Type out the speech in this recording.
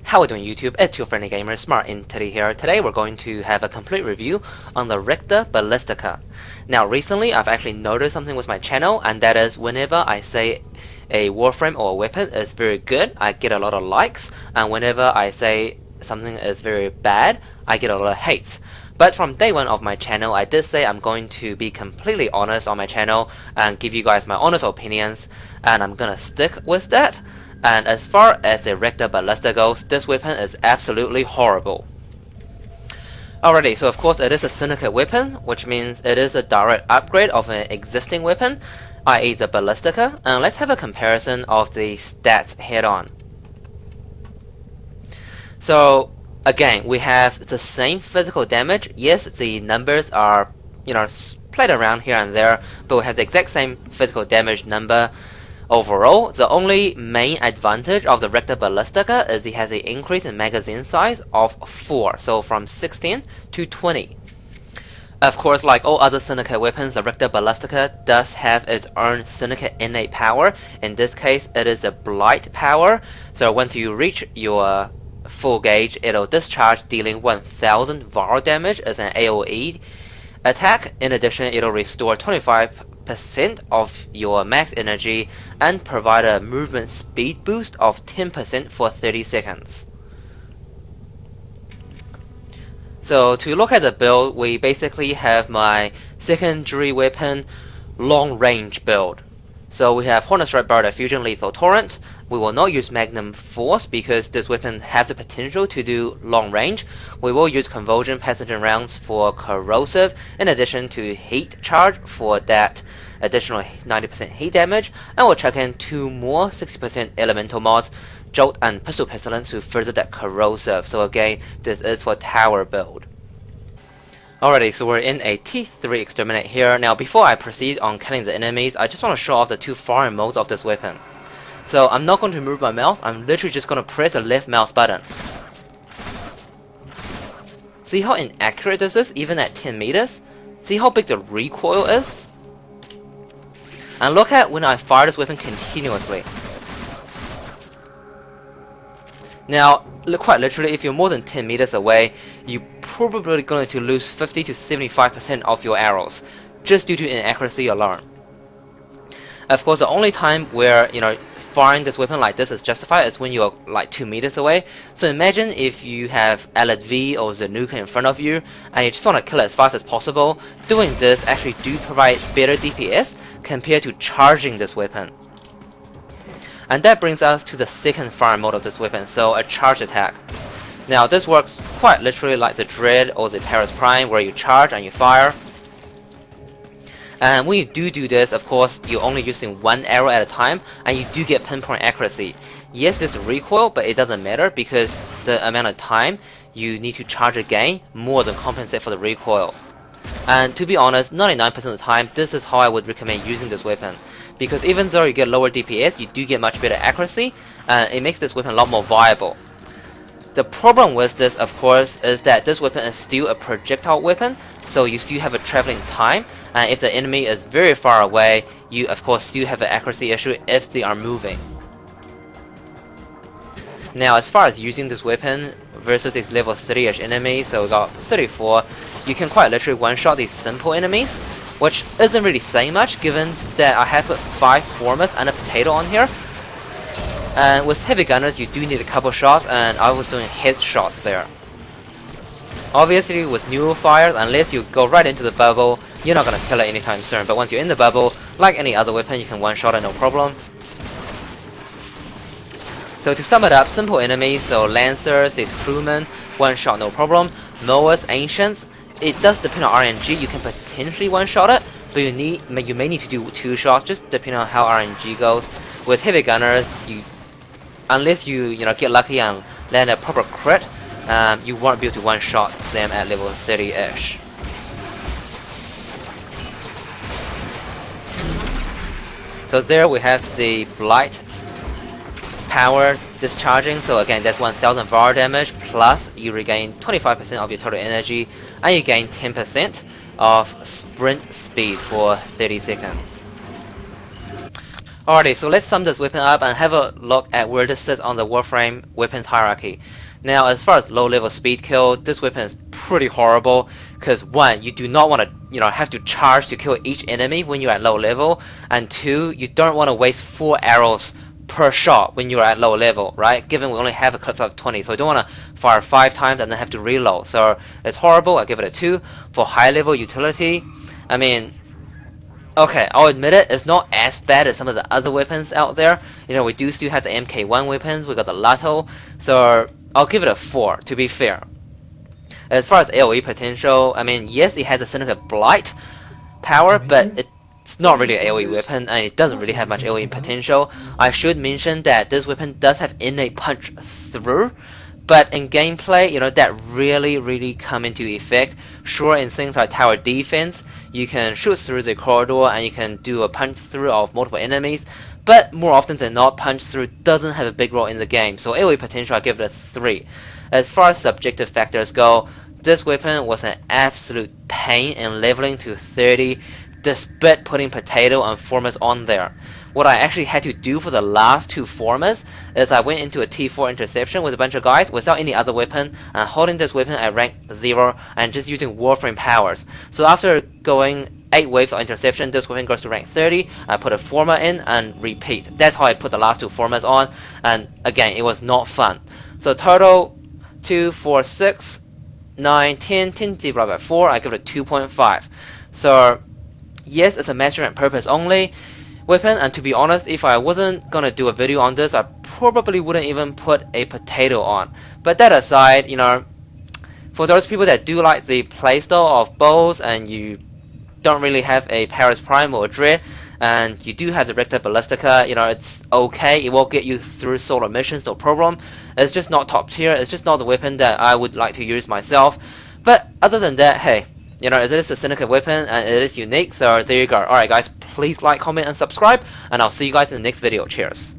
How are we doing, YouTube? It's your friendly gamer, SmartEntity here. Today we're going to have a complete review on the Rakta Ballistica. Now recently I've actually noticed something with my channel, and that is whenever I say a Warframe or a weapon is very good, I get a lot of likes, and whenever I say something is very bad, I get a lot of hates. But from day one of my channel, I did say I'm going to be completely honest on my channel and give you guys my honest opinions, and I'm gonna stick with that. And as far as the Rakta Ballistica goes, this weapon is absolutely horrible. Alrighty, so of course it is a syndicate weapon, which means it is a direct upgrade of an existing weapon, i.e. the Ballistica, and let's have a comparison of the stats head on. So again, we have the same physical damage. Yes, the numbers are, played around here and there, but we have the exact same physical damage number. Overall, the only main advantage of the Rakta Ballistica is it has an increase in magazine size of 4, so from 16 to 20. Of course, like all other syndicate weapons, the Rakta Ballistica does have its own syndicate innate power. In this case, it is the Blight power, so once you reach your full gauge, it'll discharge, dealing 1000 VAR damage as an AoE attack. In addition, it'll restore 25% of your max energy and provide a movement speed boost of 10% for 30 seconds. So to look at the build, we basically have my secondary weapon long range build. So we have Hornet Strike Barrel Fusion Lethal Torrent. We will not use Magnum Force because this weapon has the potential to do long range. We will use Convulsion Passenger Rounds for corrosive, in addition to Heat Charge for that additional 90% heat damage, and we'll chuck in 2 more 60% elemental mods, Jolt and Pistol Pestilence, to further that corrosive. So again, this is for tower build. Alrighty, so we're in a T3 Exterminate here. Now before I proceed on killing the enemies, I just want to show off the 2 foreign modes of this weapon. So I'm not going to move my mouse, I'm literally just going to press the left mouse button. See how inaccurate this is, even at 10 meters? See how big the recoil is? And look at when I fire this weapon continuously. Now, quite literally, if you're more than 10 meters away, you're probably going to lose 50 to 75% of your arrows, just due to inaccuracy alone. Of course, the only time where, firing this weapon like this is justified is when you're like 2 meters away. So imagine if you have LV or Zanuka in front of you, and you just want to kill it as fast as possible. Doing this actually do provide better DPS compared to charging this weapon. And that brings us to the second fire mode of this weapon, so a charge attack. Now this works quite literally like the Dread or the Paris Prime, where you charge and you fire. And when you do this, of course, you're only using 1 arrow at a time, and you do get pinpoint accuracy. Yes, there's a recoil, but it doesn't matter because the amount of time you need to charge again more than compensate for the recoil. And to be honest, 99% of the time, this is how I would recommend using this weapon. Because even though you get lower DPS, you do get much better accuracy, and it makes this weapon a lot more viable. The problem with this, of course, is that this weapon is still a projectile weapon, so you still have a traveling time, and if the enemy is very far away, you of course still have an accuracy issue if they are moving. Now as far as using this weapon versus these level 30-ish enemies, so we got 34, you can quite literally one-shot these simple enemies, which isn't really saying much given that I have put 5 Formers and a Potato on here. And with heavy gunners you do need a couple shots, and I was doing headshots there. Obviously with newer fires, unless you go right into the bubble, you're not going to kill it anytime soon, but once you're in the bubble, like any other weapon, you can one-shot it no problem. So to sum it up, simple enemies, so Lancers, these Crewmen, one-shot no problem. Mowers, Ancients, it does depend on RNG, you can potentially one-shot it, but you may need to do 2 shots, just depending on how RNG goes. With heavy gunners, unless you get lucky and land a proper crit, you won't be able to one-shot them at level 30-ish. So there we have the Blight power discharging, so again that's 1000 VAR damage, plus you regain 25% of your total energy, and you gain 10% of sprint speed for 30 seconds. Alrighty, so let's sum this weapon up and have a look at where this sits on the Warframe weapons hierarchy. Now, as far as low-level speed kill, this weapon is pretty horrible because one, you do not want to, have to charge to kill each enemy when you're at low level, and two, you don't want to waste 4 arrows per shot when you're at low level, right? Given we only have a clip of 20, so you don't want to fire 5 times and then have to reload. So it's horrible. I give it a 2. For high-level utility, I mean, okay, I'll admit it, it's not as bad as some of the other weapons out there. We do still have the MK1 weapons, we got the Lato, so I'll give it a 4, to be fair. As far as AoE potential, I mean, yes, it has a Synoid Blight power, but it's not really an AoE weapon, and it doesn't really have much AoE potential. I should mention that this weapon does have innate punch through, but in gameplay, that really come into effect. Sure, in things like tower defense, you can shoot through the corridor and you can do a punch through of multiple enemies, but more often than not, punch through doesn't have a big role in the game. So AoE potential, I give it a 3. As far as subjective factors go, this weapon was an absolute pain in leveling to 30, despite putting potato and formers on there. What I actually had to do for the last 2 formers is I went into a T4 interception with a bunch of guys without any other weapon, and holding this weapon at rank 0 and just using Warframe powers. So after going 8 waves of interception, this weapon goes to rank 30, I put a former in and repeat. That's how I put the last 2 formers on, and again, it was not fun. So total 2, 4, 6, 9, 10 divided by 4, I give it a 2.5. So yes, it's a measurement purpose only weapon, and to be honest, if I wasn't gonna do a video on this, I probably wouldn't even put a potato on. But that aside, for those people that do like the playstyle of bows and you don't really have a Paris Prime or a Dread, and you do have the Rakta Ballistica, it's okay, it will get you through solo missions, no problem. It's just not top tier, it's just not the weapon that I would like to use myself. But other than that, hey, it is a Synoid weapon and it is unique, so there you go. Alright guys, please like, comment and subscribe, and I'll see you guys in the next video. Cheers.